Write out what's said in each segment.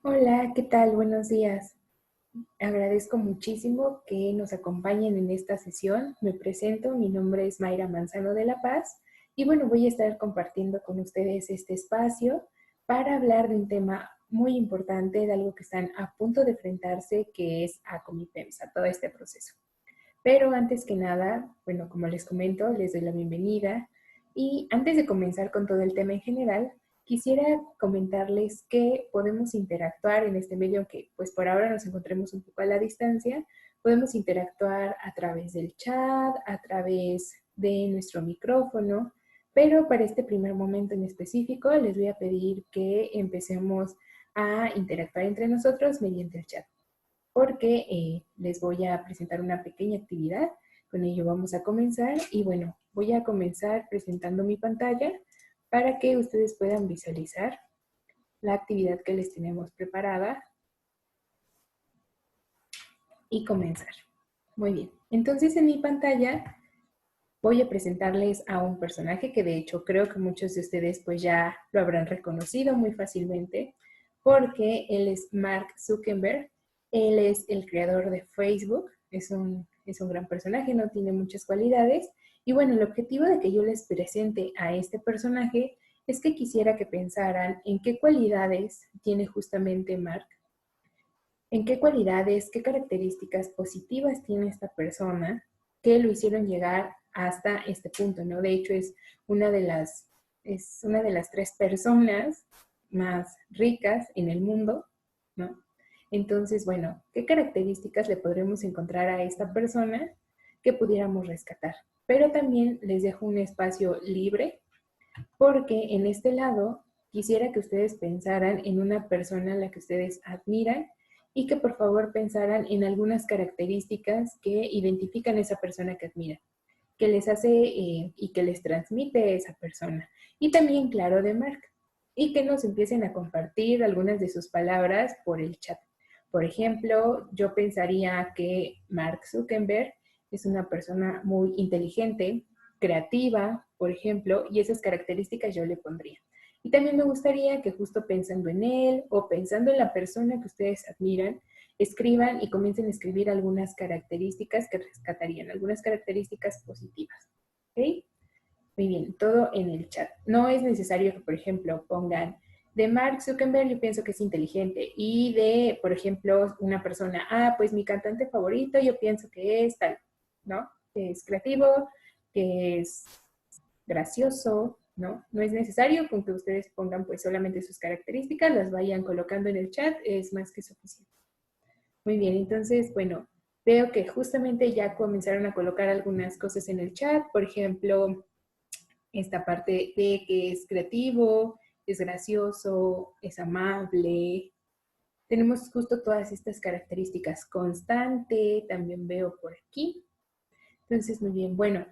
Hola, ¿qué tal? Buenos días. Agradezco muchísimo que nos acompañen en esta sesión. Me presento, mi nombre es Mayra Manzano de La Paz y bueno, voy a estar compartiendo con ustedes este espacio para hablar de un tema muy importante, de algo que están a punto de enfrentarse, que es a Comipems, a todo este proceso. Pero antes que nada, bueno, como les comento, les doy la bienvenida. Y antes de comenzar con todo el tema en general, quisiera comentarles que podemos interactuar en este medio, aunque pues por ahora nos encontremos un poco a la distancia. Podemos interactuar a través del chat, a través de nuestro micrófono, pero para este primer momento en específico les voy a pedir que empecemos a interactuar entre nosotros mediante el chat porque les voy a presentar una pequeña actividad. Con ello vamos a comenzar y bueno, voy a comenzar presentando mi pantalla para que ustedes puedan visualizar la actividad que les tenemos preparada y comenzar. Muy bien, entonces en mi pantalla voy a presentarles a un personaje que de hecho creo que muchos de ustedes pues ya lo habrán reconocido muy fácilmente porque él es Mark Zuckerberg. Él es el creador de Facebook, es un gran personaje, no tiene muchas cualidades. Y bueno, el objetivo de que yo les presente a este personaje es que quisiera que pensaran en qué cualidades tiene justamente Mark, en qué cualidades, qué características positivas tiene esta persona que lo hicieron llegar hasta este punto, ¿no? De hecho, es una de las tres personas más ricas en el mundo, ¿no? Entonces, bueno, ¿qué características le podremos encontrar a esta persona que pudiéramos rescatar? Pero también les dejo un espacio libre porque en este lado quisiera que ustedes pensaran en una persona a la que ustedes admiran y que por favor pensaran en algunas características que identifican a esa persona que admiran, que les hace y que les transmite esa persona. Y también, claro, de Mark. Y que nos empiecen a compartir algunas de sus palabras por el chat. Por ejemplo, yo pensaría que Mark Zuckerberg es una persona muy inteligente, creativa, por ejemplo, y esas características yo le pondría. Y también me gustaría que justo pensando en él o pensando en la persona que ustedes admiran, escriban y comiencen a escribir algunas características que rescatarían, algunas características positivas. ¿Ok? Muy bien, todo en el chat. No es necesario que, por ejemplo, pongan de Mark Zuckerberg, yo pienso que es inteligente. Y de, por ejemplo, una persona, pues mi cantante favorito, yo pienso que es tal, ¿no? Que es creativo, que es gracioso, ¿no? No es necesario con que ustedes pongan pues solamente sus características, las vayan colocando en el chat, es más que suficiente. Muy bien, entonces, bueno, veo que justamente ya comenzaron a colocar algunas cosas en el chat, por ejemplo, esta parte de que es creativo, es gracioso, es amable. Tenemos justo todas estas características. Constante, también veo por aquí. Entonces, muy bien, bueno,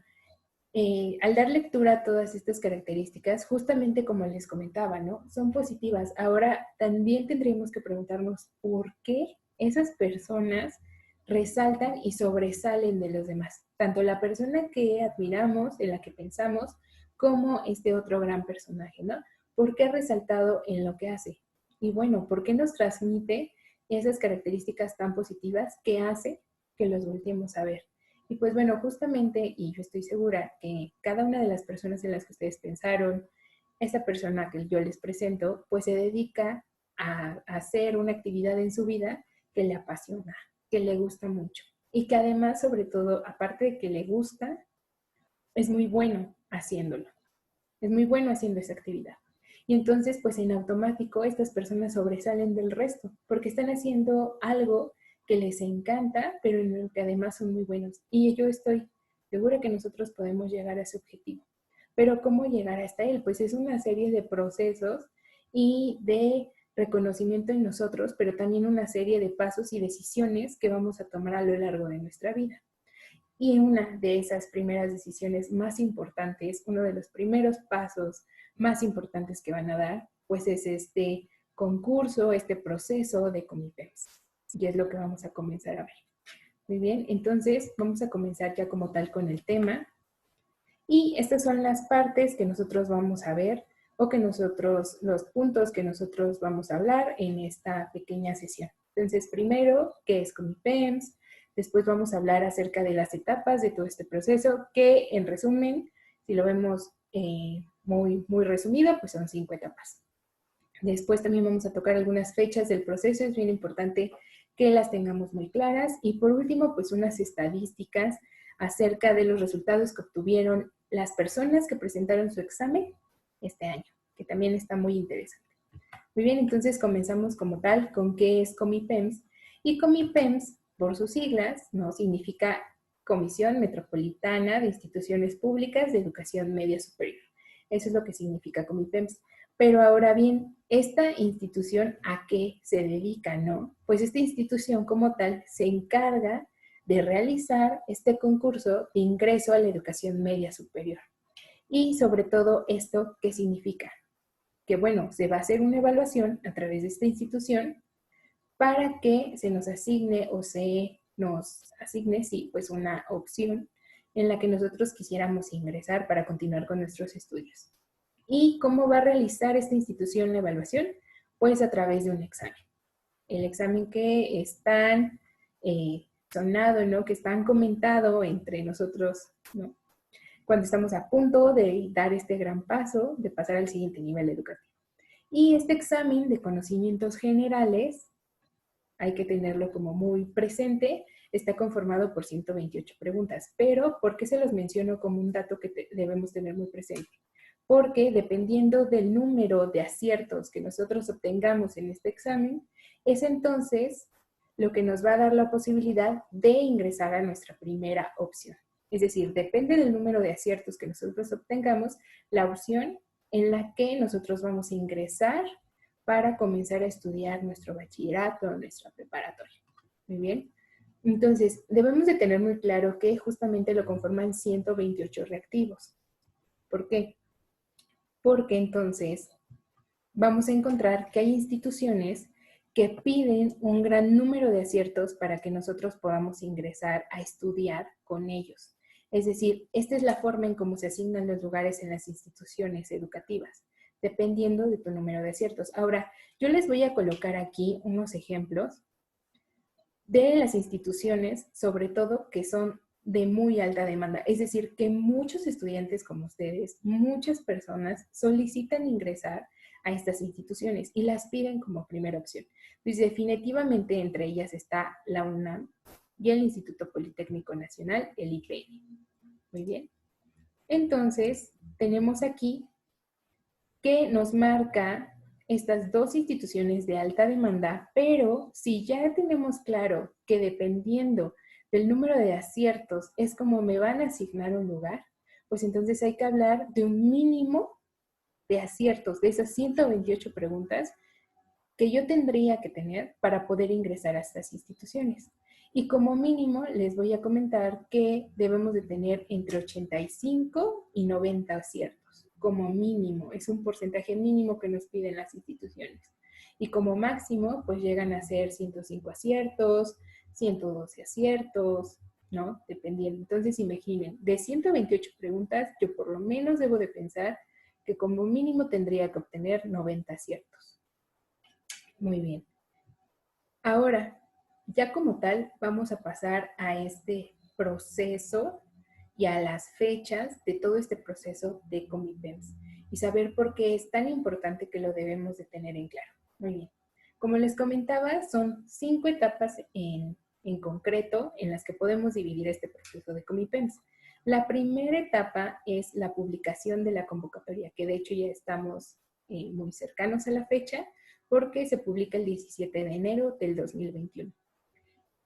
al dar lectura a todas estas características, justamente como les comentaba, ¿no? Son positivas. Ahora también tendríamos que preguntarnos por qué esas personas resaltan y sobresalen de los demás. Tanto la persona que admiramos, en la que pensamos, como este otro gran personaje, ¿no? ¿Por qué ha resaltado en lo que hace? Y bueno, ¿por qué nos transmite esas características tan positivas que hace que los volteemos a ver? Y pues bueno, justamente, y yo estoy segura que cada una de las personas en las que ustedes pensaron, esa persona que yo les presento, pues se dedica a hacer una actividad en su vida que le apasiona, que le gusta mucho. Y que además, sobre todo, aparte de que le gusta, es muy bueno haciéndolo. Es muy bueno haciendo esa actividad. Y entonces, pues en automático, estas personas sobresalen del resto, porque están haciendo algo que les encanta, pero en el que además son muy buenos. Y yo estoy segura que nosotros podemos llegar a ese objetivo. Pero ¿cómo llegar hasta él? Pues es una serie de procesos y de reconocimiento en nosotros, pero también una serie de pasos y decisiones que vamos a tomar a lo largo de nuestra vida. Y una de esas primeras decisiones más importantes, uno de los primeros pasos más importantes que van a dar, pues es este concurso, este proceso de comités. Y es lo que vamos a comenzar a ver. Muy bien, entonces vamos a comenzar ya como tal con el tema. Y estas son las partes que nosotros vamos a ver. o que nosotros, los puntos que nosotros vamos a hablar en esta pequeña sesión. Entonces, primero, ¿qué es Comipems? Después vamos a hablar acerca de las etapas de todo este proceso, que en resumen, si lo vemos muy resumido, pues son 5 etapas. Después también vamos a tocar algunas fechas del proceso, es bien importante que las tengamos muy claras. Y por último, pues unas estadísticas acerca de los resultados que obtuvieron las personas que presentaron su examen este año, que también está muy interesante. Muy bien, entonces comenzamos como tal con qué es Comipems. Y Comipems, por sus siglas, ¿no? Significa Comisión Metropolitana de Instituciones Públicas de Educación Media Superior. Eso es lo que significa Comipems. Pero ahora bien, ¿esta institución a qué se dedica, no? Pues esta institución como tal se encarga de realizar este concurso de ingreso a la educación media superior. Y sobre todo, ¿esto qué significa? Que bueno, se va a hacer una evaluación a través de esta institución para que se nos asigne o se nos asigne, sí, pues una opción en la que nosotros quisiéramos ingresar para continuar con nuestros estudios. ¿Y cómo va a realizar esta institución la evaluación? Pues a través de un examen. El examen que es tan sonado, ¿no? Que es tan comentado entre nosotros, ¿no? Cuando estamos a punto de dar este gran paso, de pasar al siguiente nivel educativo. Y este examen de conocimientos generales, hay que tenerlo como muy presente, está conformado por 128 preguntas. Pero, ¿por qué se los menciono como un dato que debemos tener muy presente? Porque dependiendo del número de aciertos que nosotros obtengamos en este examen, es entonces lo que nos va a dar la posibilidad de ingresar a nuestra primera opción. Es decir, depende del número de aciertos que nosotros obtengamos, la opción en la que nosotros vamos a ingresar para comenzar a estudiar nuestro bachillerato, nuestra preparatoria. Muy bien. Entonces, debemos de tener muy claro que justamente lo conforman 128 reactivos. ¿Por qué? Porque entonces vamos a encontrar que hay instituciones que piden un gran número de aciertos para que nosotros podamos ingresar a estudiar con ellos. Es decir, esta es la forma en cómo se asignan los lugares en las instituciones educativas, dependiendo de tu número de aciertos. Ahora, yo les voy a colocar aquí unos ejemplos de las instituciones, sobre todo que son de muy alta demanda. Es decir, que muchos estudiantes como ustedes, muchas personas solicitan ingresar a estas instituciones y las piden como primera opción. Pues definitivamente entre ellas está la UNAM y el Instituto Politécnico Nacional, el IPN. Muy bien. Entonces, tenemos aquí que nos marca estas dos instituciones de alta demanda, pero si ya tenemos claro que dependiendo del número de aciertos es como me van a asignar un lugar, pues entonces hay que hablar de un mínimo de aciertos de esas 128 preguntas que yo tendría que tener para poder ingresar a estas instituciones. Y como mínimo les voy a comentar que debemos de tener entre 85 y 90 aciertos. Como mínimo, es un porcentaje mínimo que nos piden las instituciones. Y como máximo, pues llegan a ser 105 aciertos, 112 aciertos, ¿no? Dependiendo. Entonces, imaginen, de 128 preguntas, yo por lo menos debo de pensar que como mínimo tendría que obtener 90 aciertos. Muy bien. Ahora, ya como tal, vamos a pasar a este proceso y a las fechas de todo este proceso de Comipems y saber por qué es tan importante que lo debemos de tener en claro. Muy bien. Como les comentaba, son 5 etapas en concreto en las que podemos dividir este proceso de Comipems. La primera etapa es la publicación de la convocatoria, que de hecho ya estamos muy cercanos a la fecha, porque se publica el 17 de enero del 2021.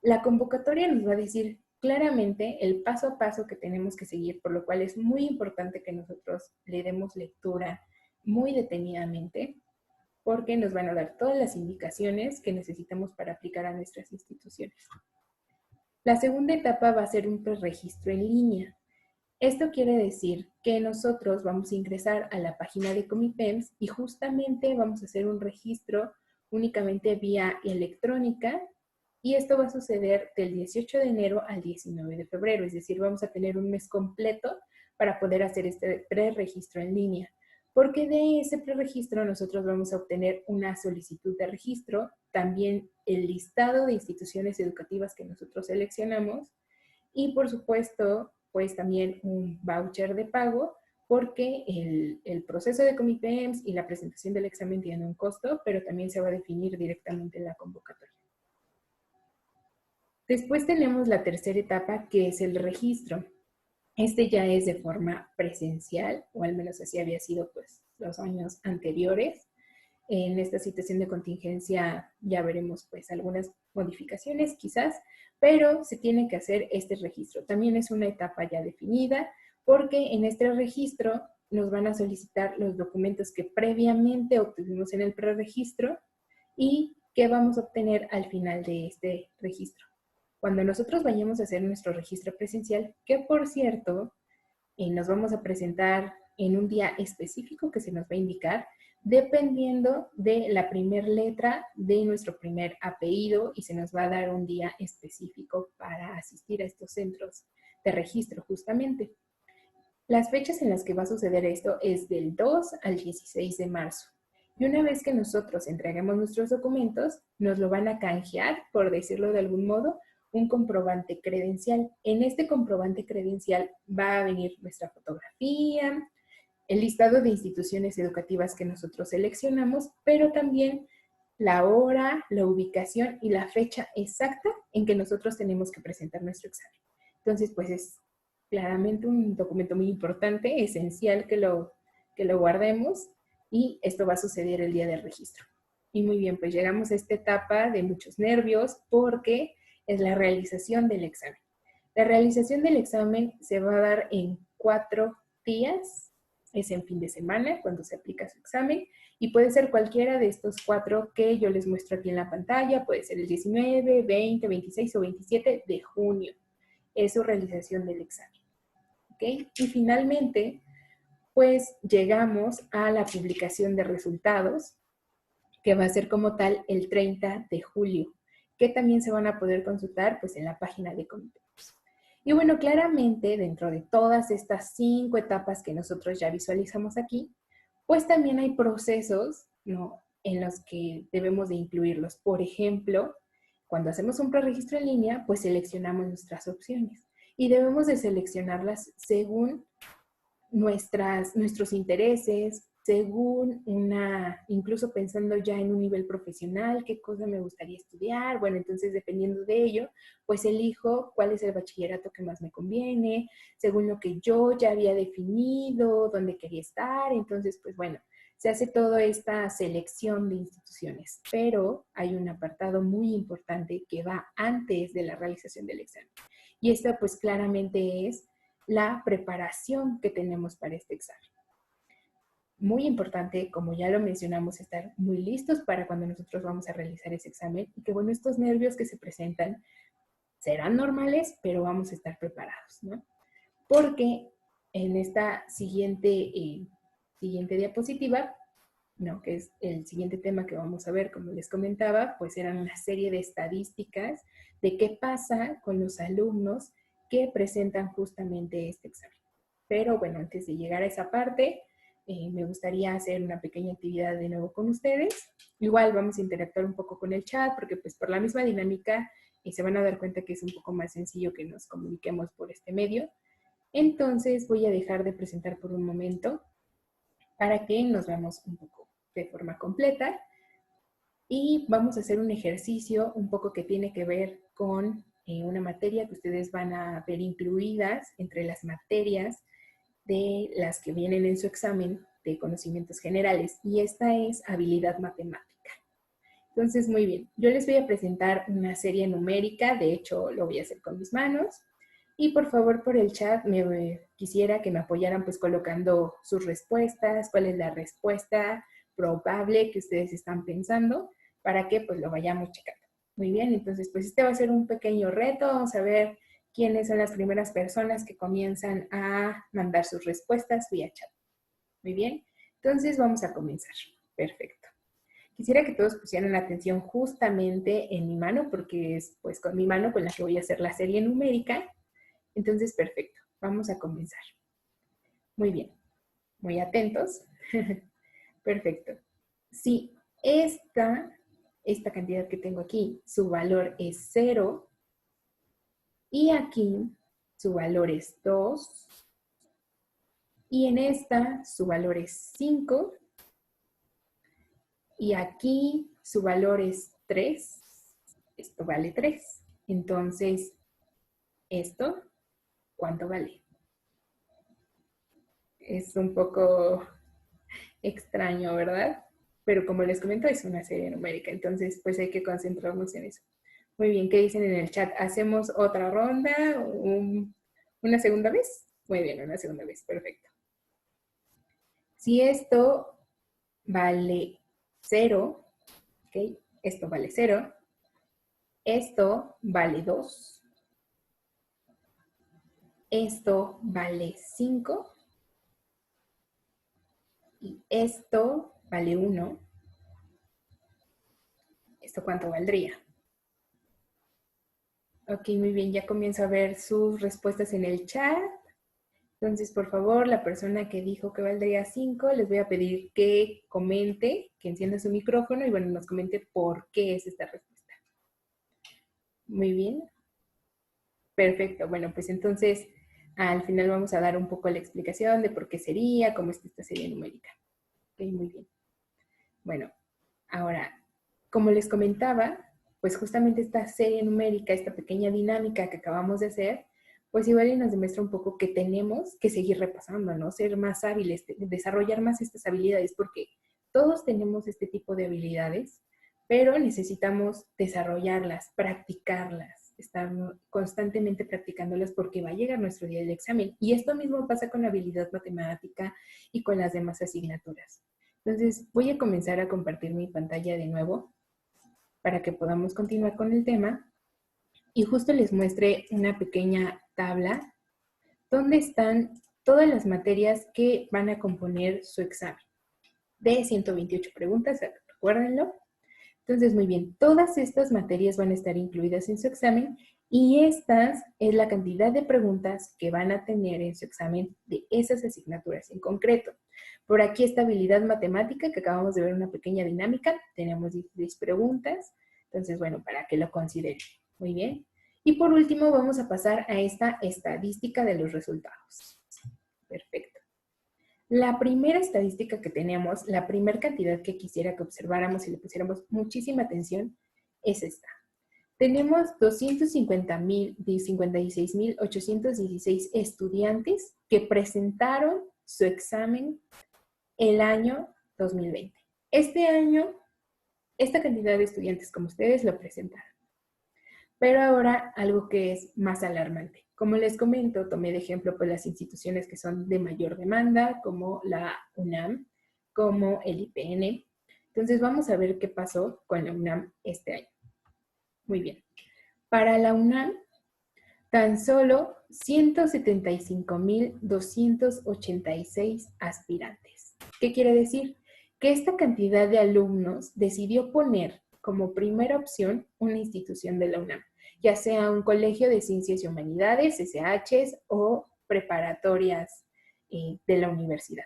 La convocatoria nos va a decir claramente el paso a paso que tenemos que seguir, por lo cual es muy importante que nosotros le demos lectura muy detenidamente, porque nos van a dar todas las indicaciones que necesitamos para aplicar a nuestras instituciones. La segunda etapa va a ser un preregistro en línea. Esto quiere decir que nosotros vamos a ingresar a la página de Comipems y justamente vamos a hacer un registro únicamente vía electrónica y esto va a suceder del 18 de enero al 19 de febrero, es decir, vamos a tener un mes completo para poder hacer este preregistro en línea. porque de ese preregistro nosotros vamos a obtener una solicitud de registro, también el listado de instituciones educativas que nosotros seleccionamos y por supuesto, pues también un voucher de pago porque el proceso de Comitems y la presentación del examen tiene un costo, pero también se va a definir directamente en la convocatoria. Después tenemos la tercera etapa, que es el registro. Este ya es de forma presencial, o al menos así había sido pues los años anteriores. En esta situación de contingencia ya veremos pues algunas modificaciones quizás, pero se tiene que hacer este registro. También es una etapa ya definida porque en este registro nos van a solicitar los documentos que previamente obtuvimos en el preregistro y que vamos a obtener al final de este registro. Cuando nosotros vayamos a hacer nuestro registro presencial, que por cierto, nos vamos a presentar en un día específico que se nos va a indicar, dependiendo de la primera letra de nuestro primer apellido y se nos va a dar un día específico para asistir a estos centros de registro justamente. Las fechas en las que va a suceder esto es del 2 al 16 de marzo. Y una vez que nosotros entreguemos nuestros documentos, nos lo van a canjear, por decirlo de algún modo, un comprobante credencial. En este comprobante credencial va a venir nuestra fotografía, el listado de instituciones educativas que nosotros seleccionamos, pero también la hora, la ubicación y la fecha exacta en que nosotros tenemos que presentar nuestro examen. Entonces, pues es claramente un documento muy importante, esencial que lo guardemos y esto va a suceder el día del registro. Y muy bien, pues llegamos a esta etapa de muchos nervios porque es la realización del examen. La realización del examen se va a dar en 4 días, es en fin de semana cuando se aplica su examen y puede ser cualquiera de estos 4 que yo les muestro aquí en la pantalla, puede ser el 19, 20, 26 o 27 de junio. Es su realización del examen. ¿Okay? Y finalmente, pues llegamos a la publicación de resultados, que va a ser como tal el 30 de julio, que también se van a poder consultar pues en la página de Comitems. Y bueno, claramente dentro de todas estas 5 etapas que nosotros ya visualizamos aquí, pues también hay procesos, ¿no?, en los que debemos de incluirlos. Por ejemplo, cuando hacemos un preregistro en línea, pues seleccionamos nuestras opciones y debemos de seleccionarlas según nuestros intereses, según incluso pensando ya en un nivel profesional, qué cosa me gustaría estudiar. Bueno, entonces dependiendo de ello, pues elijo cuál es el bachillerato que más me conviene, según lo que yo ya había definido, dónde quería estar. Entonces, pues bueno, se hace toda esta selección de instituciones, pero hay un apartado muy importante que va antes de la realización del examen. Y esta pues claramente es la preparación que tenemos para este examen. Muy importante, como ya lo mencionamos, estar muy listos para cuando nosotros vamos a realizar ese examen y que bueno, estos nervios que se presentan serán normales, pero vamos a estar preparados, ¿no? Porque en esta siguiente diapositiva, ¿no?, que es el siguiente tema que vamos a ver, como les comentaba, pues eran una serie de estadísticas de qué pasa con los alumnos que presentan justamente este examen. Pero bueno, antes de llegar a esa parte, me gustaría hacer una pequeña actividad de nuevo con ustedes. Igual vamos a interactuar un poco con el chat, porque pues por la misma dinámica se van a dar cuenta que es un poco más sencillo que nos comuniquemos por este medio. Entonces voy a dejar de presentar por un momento para que nos veamos un poco de forma completa. Y vamos a hacer un ejercicio un poco que tiene que ver con una materia que ustedes van a ver incluidas entre las materias de las que vienen en su examen de conocimientos generales. Y esta es habilidad matemática. Entonces, muy bien. Yo les voy a presentar una serie numérica. De hecho, lo voy a hacer con mis manos. Y por favor, por el chat, quisiera que me apoyaran pues colocando sus respuestas, cuál es la respuesta probable que ustedes están pensando, para que pues lo vayamos checando. Muy bien, entonces pues este va a ser un pequeño reto. Vamos a ver quiénes son las primeras personas que comienzan a mandar sus respuestas vía chat. Muy bien, entonces vamos a comenzar. Perfecto. Quisiera que todos pusieran atención justamente en mi mano, porque es pues con mi mano con la que voy a hacer la serie numérica. Entonces, perfecto. Vamos a comenzar. Muy bien. Muy atentos. Perfecto. Si esta cantidad que tengo aquí, su valor es 0, y aquí su valor es 2, y en esta su valor es 5, y aquí su valor es 3, esto vale 3. Entonces, ¿esto cuánto vale? Es un poco extraño, ¿verdad? Pero como les comento, es una serie numérica, entonces pues hay que concentrarnos en eso. Muy bien, ¿qué dicen en el chat? ¿Hacemos otra ronda? ¿Una segunda vez? Muy bien, una segunda vez, perfecto. Si esto vale 0, ¿ok? Esto vale 0, esto vale 2, esto vale 5 y esto vale 1, ¿esto cuánto valdría? Ok, muy bien, ya comienzo a ver sus respuestas en el chat. Entonces, por favor, la persona que dijo que valdría 5, les voy a pedir que comente, que encienda su micrófono y bueno, nos comente por qué es esta respuesta. Muy bien. Perfecto. Bueno, pues entonces al final vamos a dar un poco la explicación de por qué sería, cómo está esta serie numérica. Ok, muy bien. Bueno, ahora, como les comentaba, pues justamente esta serie numérica, esta pequeña dinámica que acabamos de hacer, pues igual y nos demuestra un poco que tenemos que seguir repasando, ¿no? Ser más hábiles, desarrollar más estas habilidades, porque todos tenemos este tipo de habilidades, pero necesitamos desarrollarlas, practicarlas, estar constantemente practicándolas porque va a llegar nuestro día del examen. Y esto mismo pasa con la habilidad matemática y con las demás asignaturas. Entonces, voy a comenzar a compartir mi pantalla de nuevo para que podamos continuar con el tema. Y justo les muestre una pequeña tabla donde están todas las materias que van a componer su examen. De 128 preguntas, recuérdenlo. Entonces, muy bien, todas estas materias van a estar incluidas en su examen y esta es la cantidad de preguntas que van a tener en su examen de esas asignaturas en concreto. Por aquí esta habilidad matemática que acabamos de ver una pequeña dinámica, tenemos 16 preguntas, entonces bueno, para que lo consideren. Muy bien. Y por último vamos a pasar a esta estadística de los resultados. Perfecto. La primera estadística que tenemos, la primera cantidad que quisiera que observáramos y le pusiéramos muchísima atención, es esta. Tenemos 256.816 estudiantes que presentaron su examen el año 2020. Este año, esta cantidad de estudiantes como ustedes lo presentaron. Pero ahora algo que es más alarmante. Como les comento, tomé de ejemplo pues, las instituciones que son de mayor demanda, como la UNAM, como el IPN. Entonces vamos a ver qué pasó con la UNAM este año. Muy bien. Para la UNAM, tan solo 175.286 aspirantes. ¿Qué quiere decir? Que esta cantidad de alumnos decidió poner como primera opción una institución de la UNAM, ya sea un colegio de ciencias y humanidades, SHs o preparatorias de la universidad.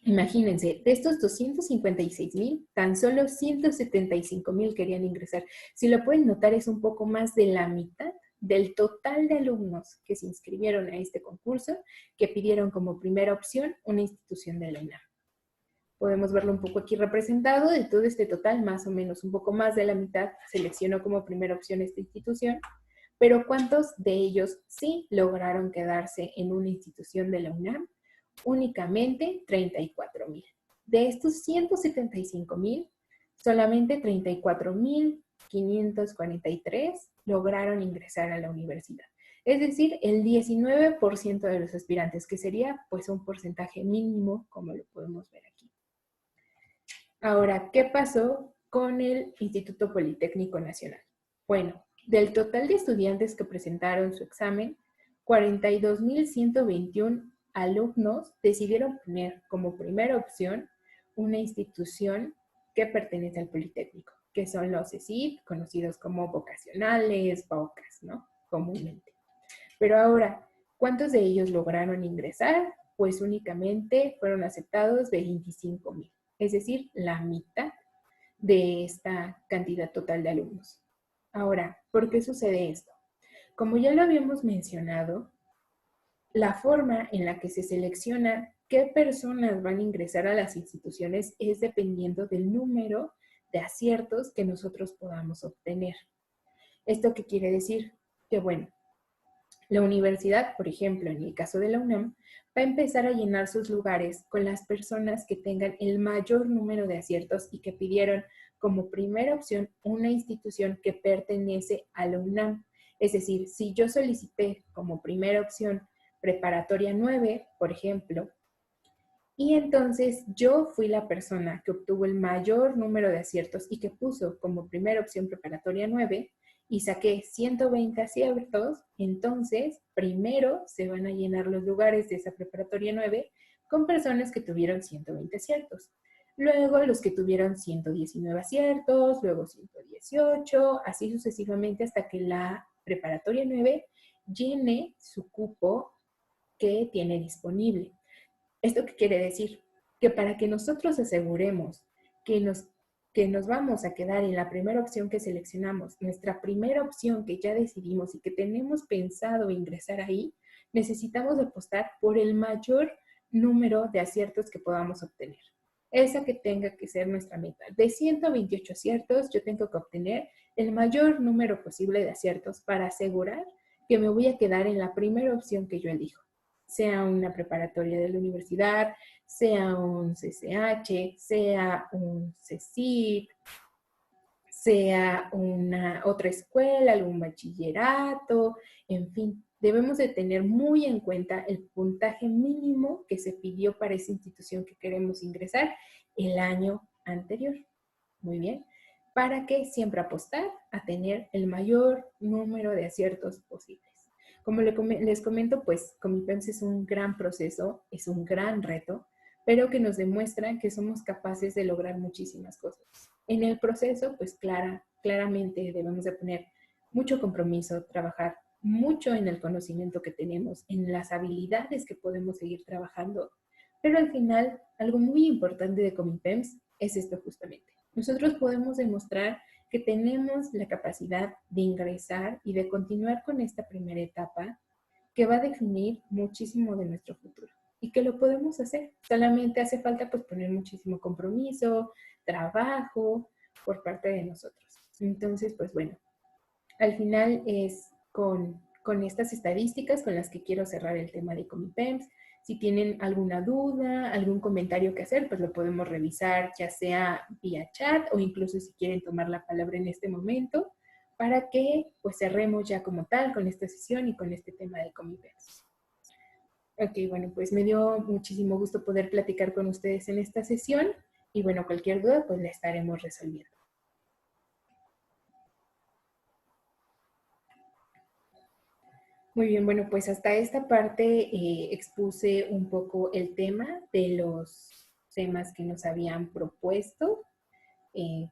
Imagínense, de estos 256,000, tan solo 175,000 querían ingresar. Si lo pueden notar, es un poco más de la mitad del total de alumnos que se inscribieron a este concurso, que pidieron como primera opción una institución de la UNAM. Podemos verlo un poco aquí representado. De todo este total, más o menos un poco más de la mitad seleccionó como primera opción esta institución, pero ¿cuántos de ellos sí lograron quedarse en una institución de la UNAM? Únicamente 34,000. De estos 175,000, solamente 34,543 lograron ingresar a la universidad. Es decir, el 19% de los aspirantes, que sería pues un porcentaje mínimo, como lo podemos ver aquí. Ahora, ¿qué pasó con el Instituto Politécnico Nacional? Bueno, del total de estudiantes que presentaron su examen, 42,121 alumnos decidieron poner como primera opción una institución que pertenece al Politécnico, que son los CECIT, conocidos como vocacionales, BOCAS, ¿no? Comúnmente. Pero ahora, ¿cuántos de ellos lograron ingresar? pues únicamente fueron aceptados 25,000, es decir, la mitad de esta cantidad total de alumnos. Ahora, ¿por qué sucede esto? Como ya lo habíamos mencionado, la forma en la que se selecciona qué personas van a ingresar a las instituciones es dependiendo del número de aciertos que nosotros podamos obtener. ¿Esto qué quiere decir? Que bueno, la universidad, por ejemplo, en el caso de la UNAM, va a empezar a llenar sus lugares con las personas que tengan el mayor número de aciertos y que pidieron como primera opción una institución que pertenece a la UNAM. Es decir, si yo solicité como primera opción preparatoria 9, por ejemplo, y entonces yo fui la persona que obtuvo el mayor número de aciertos y que puso como primera opción preparatoria 9 y saqué 120 aciertos, entonces primero se van a llenar los lugares de esa preparatoria 9 con personas que tuvieron 120 aciertos. Luego los que tuvieron 119 aciertos, luego 118, así sucesivamente hasta que la preparatoria 9 llene su cupo que tiene disponible. ¿Esto qué quiere decir? Que para que nosotros aseguremos que nos vamos a quedar en la primera opción que seleccionamos, nuestra primera opción que ya decidimos y que tenemos pensado ingresar ahí, necesitamos apostar por el mayor número de aciertos que podamos obtener. Esa que tenga que ser nuestra meta. De 128 aciertos, yo tengo que obtener el mayor número posible de aciertos para asegurar que me voy a quedar en la primera opción que yo elijo, sea una preparatoria de la universidad, sea un CCH, sea un CECIT, sea una otra escuela, algún bachillerato, en fin. Debemos de tener muy en cuenta el puntaje mínimo que se pidió para esa institución que queremos ingresar el año anterior. Muy bien. Para que siempre apostar a tener el mayor número de aciertos posibles. Como les comento, pues Comipems es un gran proceso, es un gran reto, pero que nos demuestra que somos capaces de lograr muchísimas cosas. En el proceso, pues claramente debemos de poner mucho compromiso, trabajar mucho en el conocimiento que tenemos, en las habilidades que podemos seguir trabajando, pero al final, algo muy importante de Comipems es esto justamente. Nosotros podemos demostrar que tenemos la capacidad de ingresar y de continuar con esta primera etapa que va a definir muchísimo de nuestro futuro y que lo podemos hacer. Solamente hace falta pues poner muchísimo compromiso, trabajo por parte de nosotros. Entonces, pues bueno, al final es con estas estadísticas con las que quiero cerrar el tema de Comipems. Si tienen alguna duda, algún comentario que hacer, pues lo podemos revisar ya sea vía chat o incluso si quieren tomar la palabra en este momento para que pues cerremos ya como tal con esta sesión y con este tema de Comipems. Ok, bueno, pues me dio muchísimo gusto poder platicar con ustedes en esta sesión y bueno, cualquier duda pues la estaremos resolviendo. Muy bien, bueno, pues hasta esta parte expuse un poco el tema de los temas que nos habían propuesto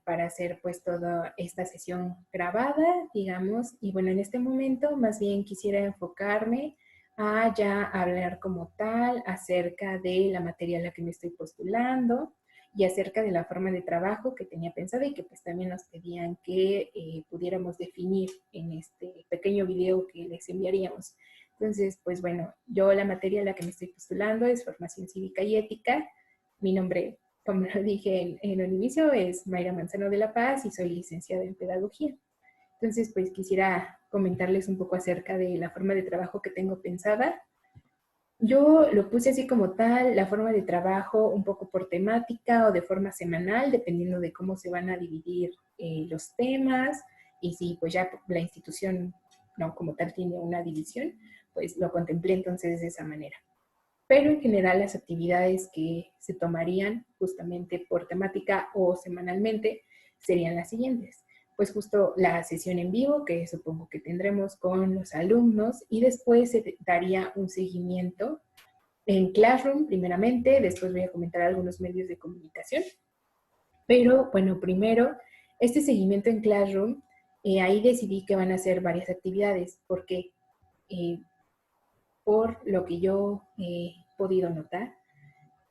para hacer pues toda esta sesión grabada, digamos, y bueno, en este momento más bien quisiera enfocarme a ya hablar como tal acerca de la materia a la que me estoy postulando y acerca de la forma de trabajo que tenía pensada y que pues también nos pedían que pudiéramos definir en este pequeño video que les enviaríamos. Entonces, pues bueno, yo la materia a la que me estoy postulando es Formación Cívica y Ética. Mi nombre, como lo dije en el inicio, es Mayra Manzano de la Paz y soy licenciada en Pedagogía. Entonces, pues quisiera comentarles un poco acerca de la forma de trabajo que tengo pensada. Yo lo puse así como tal, la forma de trabajo un poco por temática o de forma semanal, dependiendo de cómo se van a dividir los temas y si pues ya la institución no como tal tiene una división, pues lo contemplé entonces de esa manera. Pero en general las actividades que se tomarían justamente por temática o semanalmente serían las siguientes. Pues justo la sesión en vivo, que supongo que tendremos con los alumnos, y después se daría un seguimiento en Classroom primeramente, después voy a comentar algunos medios de comunicación. Pero bueno, primero, este seguimiento en Classroom, ahí decidí que van a ser varias actividades, porque por lo que yo podido notar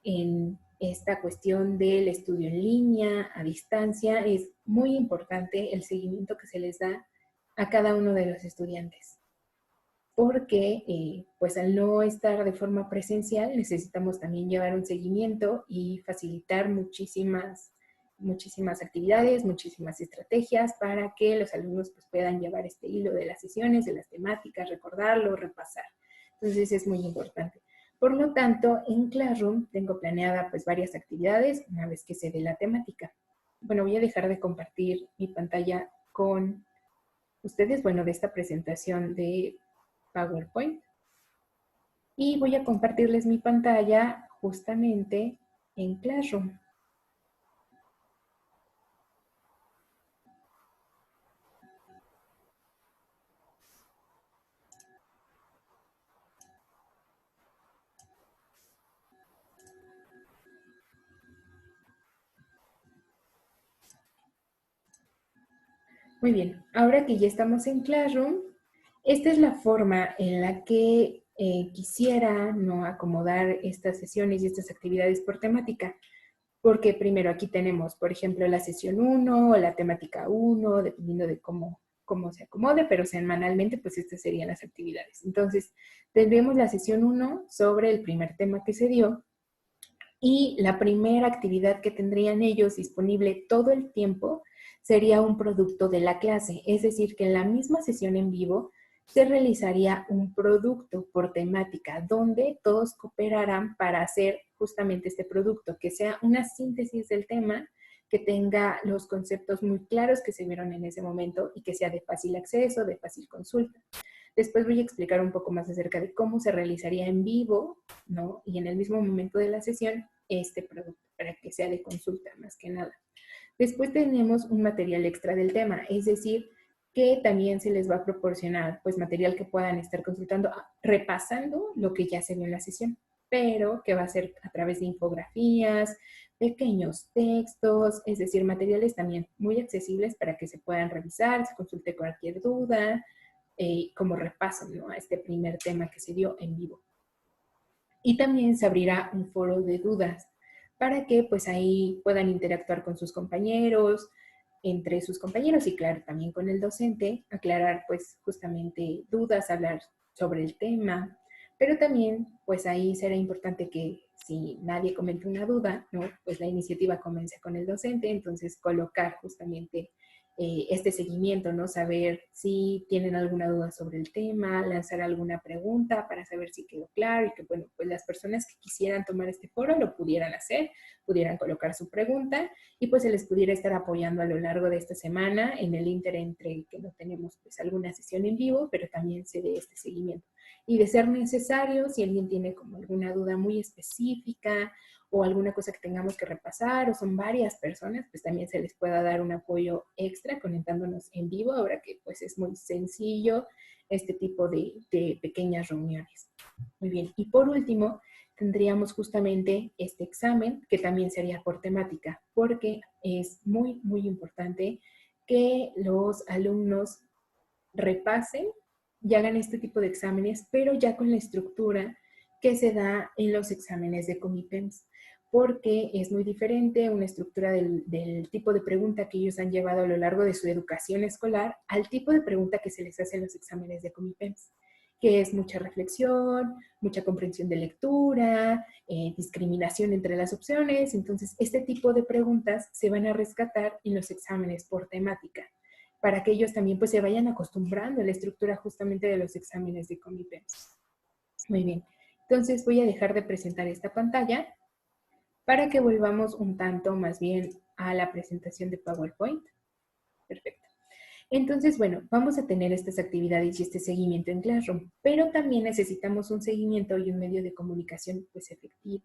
en esta cuestión del estudio en línea, a distancia, es muy importante el seguimiento que se les da a cada uno de los estudiantes. Porque pues al no estar de forma presencial necesitamos también llevar un seguimiento y facilitar muchísimas actividades, muchísimas estrategias para que los alumnos pues, puedan llevar este hilo de las sesiones, de las temáticas, recordarlo, repasar. Entonces es muy importante. Por lo tanto, en Classroom tengo planeada pues varias actividades una vez que se dé la temática. Bueno, voy a dejar de compartir mi pantalla con ustedes, bueno, de esta presentación de PowerPoint. Y voy a compartirles mi pantalla justamente en Classroom. Muy bien, ahora que ya estamos en Classroom, esta es la forma en la que quisiera no acomodar estas sesiones y estas actividades por temática. Porque primero aquí tenemos, por ejemplo, la sesión 1 o la temática 1, dependiendo de cómo se acomode, pero semanalmente, pues estas serían las actividades. Entonces, tendremos la sesión 1 sobre el primer tema que se dio y la primera actividad que tendrían ellos disponible todo el tiempo sería un producto de la clase, es decir, que en la misma sesión en vivo se realizaría un producto por temática donde todos cooperarán para hacer justamente este producto, que sea una síntesis del tema, que tenga los conceptos muy claros que se vieron en ese momento y que sea de fácil acceso, de fácil consulta. Después voy a explicar un poco más acerca de cómo se realizaría en vivo, ¿no? Y en el mismo momento de la sesión, este producto, para que sea de consulta más que nada. Después tenemos un material extra del tema, es decir, que también se les va a proporcionar pues material que puedan estar consultando, repasando lo que ya se vio en la sesión, pero que va a ser a través de infografías, pequeños textos, es decir, materiales también muy accesibles para que se puedan revisar, se consulte cualquier duda, como repaso, ¿no? A este primer tema que se dio en vivo. Y también se abrirá un foro de dudas para que pues ahí puedan interactuar con sus compañeros, entre sus compañeros y claro, también con el docente, aclarar pues justamente dudas, hablar sobre el tema, pero también pues ahí será importante que si nadie comenta una duda, ¿no? Pues la iniciativa comience con el docente, entonces colocar justamente este seguimiento, ¿no? Saber si tienen alguna duda sobre el tema, lanzar alguna pregunta para saber si quedó claro y que, bueno, pues las personas que quisieran tomar este foro lo pudieran hacer, pudieran colocar su pregunta y pues se les pudiera estar apoyando a lo largo de esta semana en el ínter entre que no tenemos pues alguna sesión en vivo, pero también se dé este seguimiento. Y de ser necesario, si alguien tiene como alguna duda muy específica o alguna cosa que tengamos que repasar o son varias personas, pues también se les pueda dar un apoyo extra conectándonos en vivo, ahora que pues es muy sencillo este tipo de pequeñas reuniones. Muy bien, y por último, tendríamos justamente este examen que también sería por temática, porque es muy, muy importante que los alumnos repasen y hagan este tipo de exámenes, pero ya con la estructura que se da en los exámenes de Comipems, porque es muy diferente una estructura del tipo de pregunta que ellos han llevado a lo largo de su educación escolar al tipo de pregunta que se les hace en los exámenes de Comipems, que es mucha reflexión, mucha comprensión de lectura, discriminación entre las opciones. Entonces, este tipo de preguntas se van a rescatar en los exámenes por temática, para que ellos también pues se vayan acostumbrando a la estructura justamente de los exámenes de Comipems. Muy bien, entonces voy a dejar de presentar esta pantalla para que volvamos un tanto más bien a la presentación de PowerPoint. Perfecto. Entonces, bueno, vamos a tener estas actividades y este seguimiento en Classroom, pero también necesitamos un seguimiento y un medio de comunicación pues efectivo.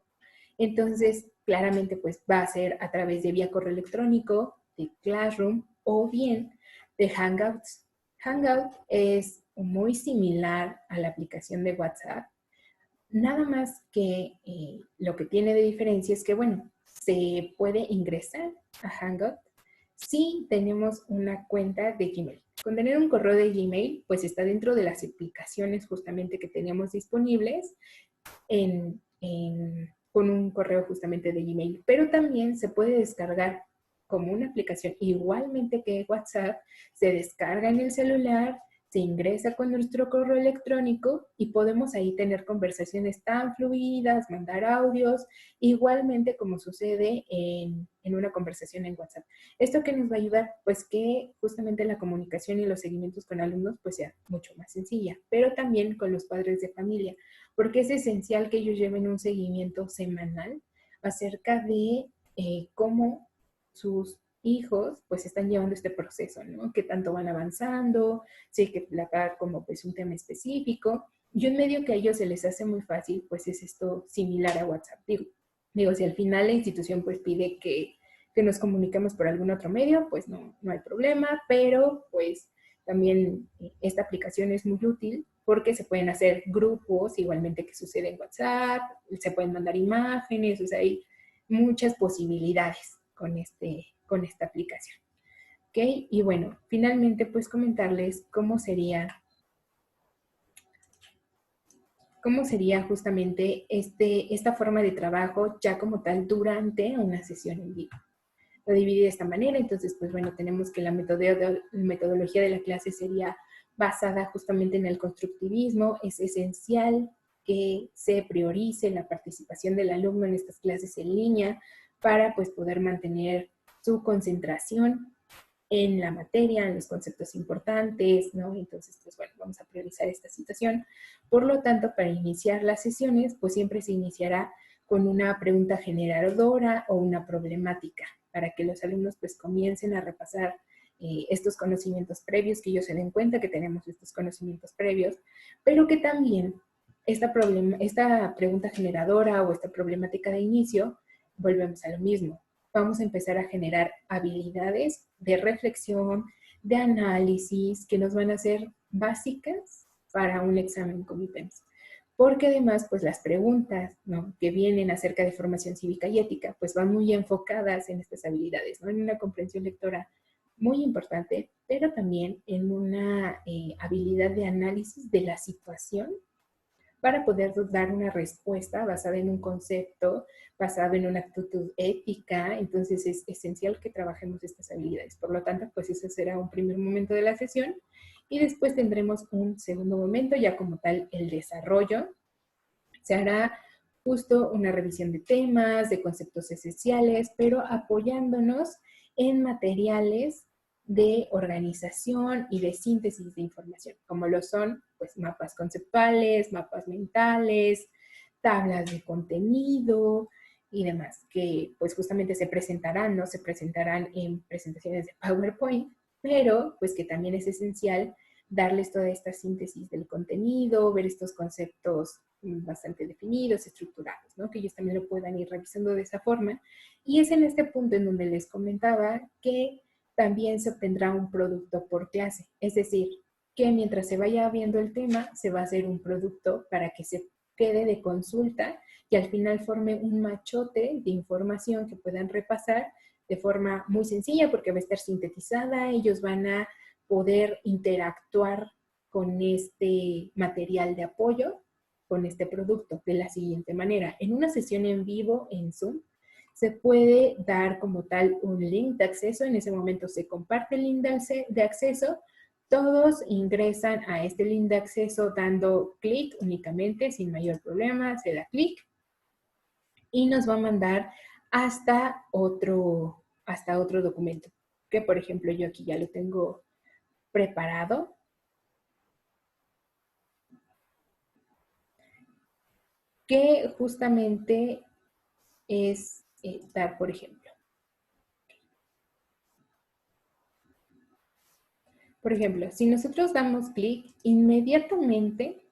Entonces, claramente pues va a ser a través de vía correo electrónico, de Classroom o bien de Hangouts. Hangout es muy similar a la aplicación de WhatsApp, nada más que lo que tiene de diferencia es que, bueno, se puede ingresar a Hangout si tenemos una cuenta de Gmail. Con tener un correo de Gmail, pues está dentro de las aplicaciones justamente que tenemos disponibles en con un correo justamente de Gmail, pero también se puede descargar como una aplicación igualmente que WhatsApp, se descarga en el celular, se ingresa con nuestro correo electrónico y podemos ahí tener conversaciones tan fluidas, mandar audios, igualmente como sucede en una conversación en WhatsApp. ¿Esto qué nos va a ayudar? Pues que justamente la comunicación y los seguimientos con alumnos pues sea mucho más sencilla, pero también con los padres de familia, porque es esencial que ellos lleven un seguimiento semanal acerca de cómo sus hijos pues están llevando este proceso, ¿no? Qué tanto van avanzando, si hay que placar como pues un tema específico. Y un medio que a ellos se les hace muy fácil pues es esto similar a WhatsApp. Digo si al final la institución pues pide que nos comuniquemos por algún otro medio, pues no hay problema, pero pues también esta aplicación es muy útil porque se pueden hacer grupos, igualmente que sucede en WhatsApp, se pueden mandar imágenes, o sea, hay muchas posibilidades con esta aplicación. ¿Ok? Y bueno, finalmente pues comentarles cómo sería justamente esta forma de trabajo ya como tal durante una sesión en vivo. Lo dividí de esta manera, entonces pues bueno, tenemos que la metodología de la clase sería basada justamente en el constructivismo. Es esencial que se priorice la participación del alumno en estas clases en línea para pues poder mantener su concentración en la materia, en los conceptos importantes, ¿no? Entonces, pues bueno, vamos a priorizar esta situación. Por lo tanto, para iniciar las sesiones, pues siempre se iniciará con una pregunta generadora o una problemática, para que los alumnos pues comiencen a repasar estos conocimientos previos, que ellos se den cuenta que tenemos estos conocimientos previos, pero que también esta pregunta generadora o esta problemática de inicio, volvemos a lo mismo. Vamos a empezar a generar habilidades de reflexión, de análisis, que nos van a ser básicas para un examen como IPEMS. Porque además, pues las preguntas, ¿no?, que vienen acerca de formación cívica y ética, pues van muy enfocadas en estas habilidades, ¿no?, en una comprensión lectora muy importante, pero también en una habilidad de análisis de la situación para poder dar una respuesta basada en un concepto, basado en una actitud ética. Entonces es esencial que trabajemos estas habilidades. Por lo tanto, pues ese será un primer momento de la sesión y después tendremos un segundo momento, ya como tal el desarrollo. Se hará justo una revisión de temas, de conceptos esenciales, pero apoyándonos en materiales de organización y de síntesis de información, como lo son pues mapas conceptuales, mapas mentales, tablas de contenido y demás, que pues justamente se presentarán, ¿no? Se presentarán en presentaciones de PowerPoint, pero pues que también es esencial darles toda esta síntesis del contenido, ver estos conceptos bastante definidos, estructurados, ¿no? Que ellos también lo puedan ir revisando de esa forma. Y es en este punto en donde les comentaba que también se obtendrá un producto por clase. Es decir, que mientras se vaya viendo el tema, se va a hacer un producto para que se quede de consulta y al final forme un machote de información que puedan repasar de forma muy sencilla porque va a estar sintetizada. Ellos van a poder interactuar con este material de apoyo, con este producto, de la siguiente manera. En una sesión en vivo en Zoom, se puede dar como tal un link de acceso. En ese momento se comparte el link de acceso. Todos ingresan a este link de acceso dando clic únicamente, sin mayor problema. Se da clic y nos va a mandar hasta otro documento. Que por ejemplo yo aquí ya lo tengo preparado, que justamente es dar, por ejemplo. Por ejemplo, si nosotros damos clic, inmediatamente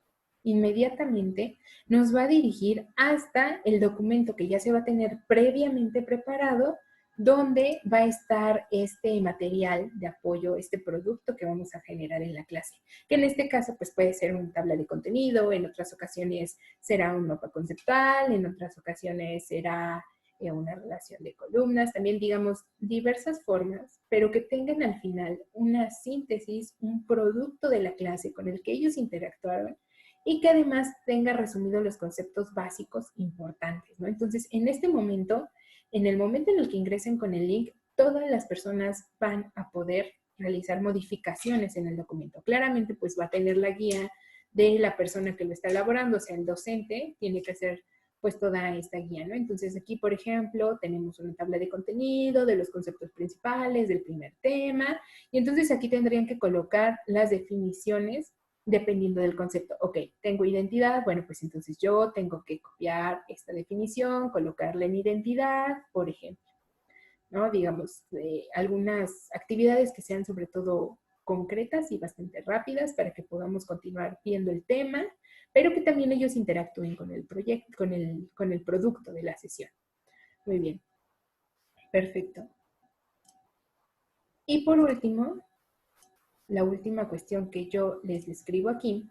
nos va a dirigir hasta el documento que ya se va a tener previamente preparado, donde va a estar este material de apoyo, este producto que vamos a generar en la clase, que en este caso pues puede ser una tabla de contenido, en otras ocasiones será un mapa conceptual, en otras ocasiones será una relación de columnas, también digamos diversas formas, pero que tengan al final una síntesis, un producto de la clase con el que ellos interactuaron y que además tenga resumido los conceptos básicos importantes, ¿no? Entonces, en este momento, en el momento en el que ingresen con el link, todas las personas van a poder realizar modificaciones en el documento. Claramente, pues va a tener la guía de la persona que lo está elaborando, o sea, el docente tiene que hacer pues toda esta guía, ¿no? Entonces aquí, por ejemplo, tenemos una tabla de contenido, de los conceptos principales, del primer tema, y entonces aquí tendrían que colocar las definiciones dependiendo del concepto. Ok, tengo identidad, bueno, pues entonces yo tengo que copiar esta definición, colocarla en identidad, por ejemplo, ¿no? Digamos, algunas actividades que sean sobre todo concretas y bastante rápidas para que podamos continuar viendo el tema, pero que también ellos interactúen con el proyecto, con el producto de la sesión. Muy bien, perfecto. Y por último, la última cuestión que yo les describo aquí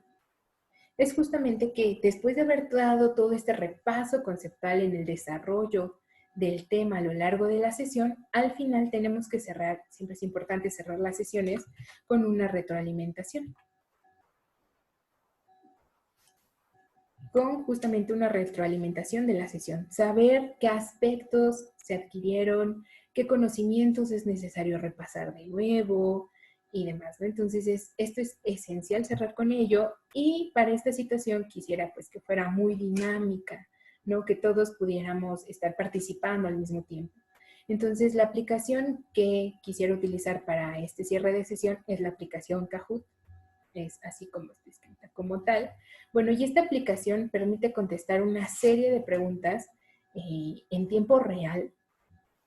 es justamente que después de haber dado todo este repaso conceptual en el desarrollo del tema a lo largo de la sesión, al final tenemos que cerrar, siempre es importante cerrar las sesiones con una retroalimentación. Con justamente una retroalimentación de la sesión. Saber qué aspectos se adquirieron, qué conocimientos es necesario repasar de nuevo y demás, ¿no? Entonces, esto es esencial cerrar con ello y para esta situación quisiera pues que fuera muy dinámica, ¿no? Que todos pudiéramos estar participando al mismo tiempo. Entonces, la aplicación que quisiera utilizar para este cierre de sesión es la aplicación Kahoot. Es así como está escrita como tal. Bueno, y esta aplicación permite contestar una serie de preguntas en tiempo real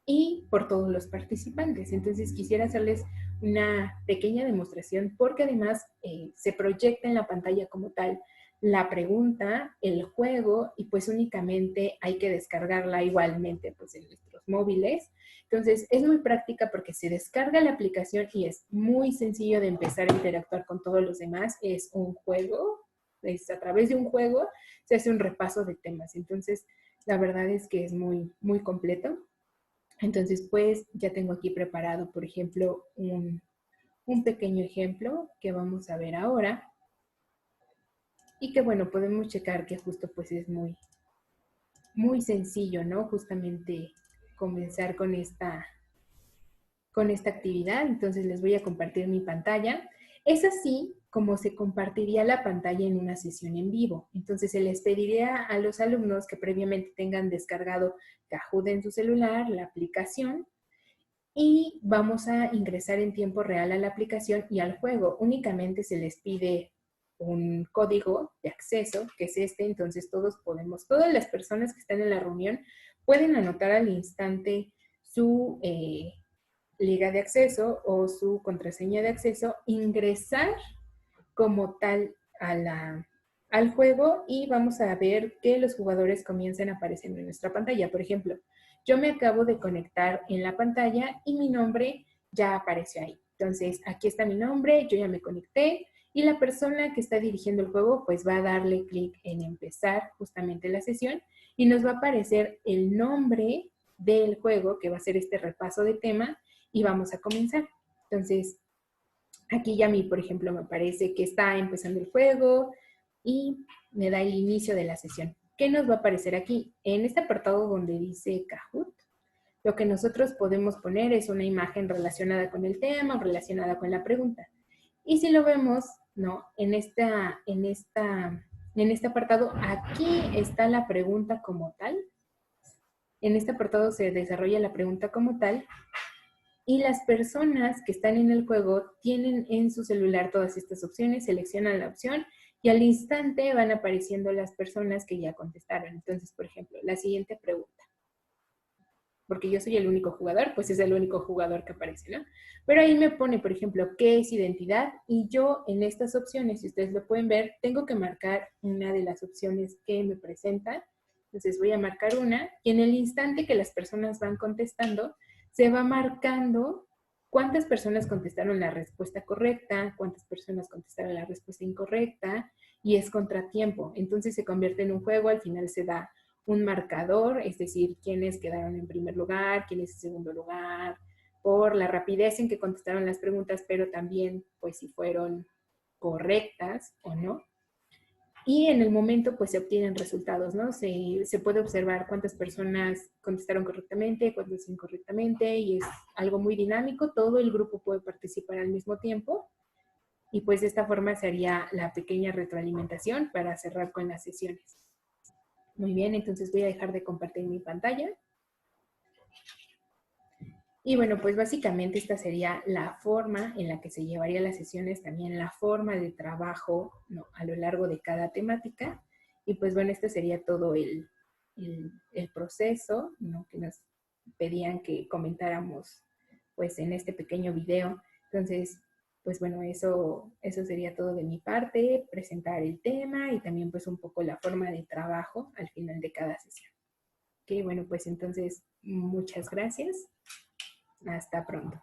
y por todos los participantes. Entonces quisiera hacerles una pequeña demostración porque además se proyecta en la pantalla como tal la pregunta, el juego y pues únicamente hay que descargarla igualmente pues en nuestros móviles. Entonces es muy práctica porque se descarga la aplicación y es muy sencillo de empezar a interactuar con todos los demás. Es un juego, es a través de un juego se hace un repaso de temas. Entonces la verdad es que es muy, muy completo. Entonces, pues ya tengo aquí preparado, por ejemplo, un pequeño ejemplo que vamos a ver ahora y que, bueno, podemos checar que justo pues es muy, muy sencillo, ¿no? Justamente comenzar con esta actividad. Entonces les voy a compartir mi pantalla. Es así como se compartiría la pantalla en una sesión en vivo. Entonces se les pediría a los alumnos que previamente tengan descargado Kahoot en su celular, la aplicación, y vamos a ingresar en tiempo real a la aplicación y al juego. Únicamente se les pide un código de acceso, que es este, entonces todas las personas que están en la reunión pueden anotar al instante su liga de acceso o su contraseña de acceso, ingresar como tal al juego y vamos a ver que los jugadores comienzan apareciendo en nuestra pantalla. Por ejemplo, yo me acabo de conectar en la pantalla y mi nombre ya apareció ahí. Entonces, aquí está mi nombre, yo ya me conecté y la persona que está dirigiendo el juego pues va a darle clic en empezar justamente la sesión y nos va a aparecer el nombre del juego que va a ser este repaso de tema y vamos a comenzar. Entonces, aquí ya a mí, por ejemplo, me parece que está empezando el juego y me da el inicio de la sesión. ¿Qué nos va a aparecer aquí? En este apartado donde dice Kahoot, lo que nosotros podemos poner es una imagen relacionada con el tema o relacionada con la pregunta. Y si lo vemos, ¿no? En este apartado, aquí está la pregunta como tal. En este apartado se desarrolla la pregunta como tal y las personas que están en el juego tienen en su celular todas estas opciones, seleccionan la opción y al instante van apareciendo las personas que ya contestaron. Entonces, por ejemplo, la siguiente pregunta. Porque yo soy el único jugador, pues es el único jugador que aparece, ¿no? Pero ahí me pone, por ejemplo, qué es identidad y yo en estas opciones, si ustedes lo pueden ver, tengo que marcar una de las opciones que me presentan. Entonces voy a marcar una y en el instante que las personas van contestando, se va marcando cuántas personas contestaron la respuesta correcta, cuántas personas contestaron la respuesta incorrecta y es contratiempo. Entonces se convierte en un juego, al final se da un marcador, es decir, quiénes quedaron en primer lugar, quiénes en segundo lugar, por la rapidez en que contestaron las preguntas, pero también pues si fueron correctas o no. Y en el momento pues se obtienen resultados, ¿no? Se puede observar cuántas personas contestaron correctamente, cuántas incorrectamente, y es algo muy dinámico, todo el grupo puede participar al mismo tiempo, y pues de esta forma se haría la pequeña retroalimentación para cerrar con las sesiones. Muy bien, entonces voy a dejar de compartir mi pantalla. Y bueno, pues básicamente esta sería la forma en la que se llevaría las sesiones, también la forma de trabajo, ¿no?, a lo largo de cada temática. Y pues bueno, este sería todo el proceso, ¿no?, que nos pedían que comentáramos pues en este pequeño video. Entonces, pues bueno, eso sería todo de mi parte, presentar el tema y también pues un poco la forma de trabajo al final de cada sesión. Ok, bueno, pues entonces muchas gracias. Hasta pronto.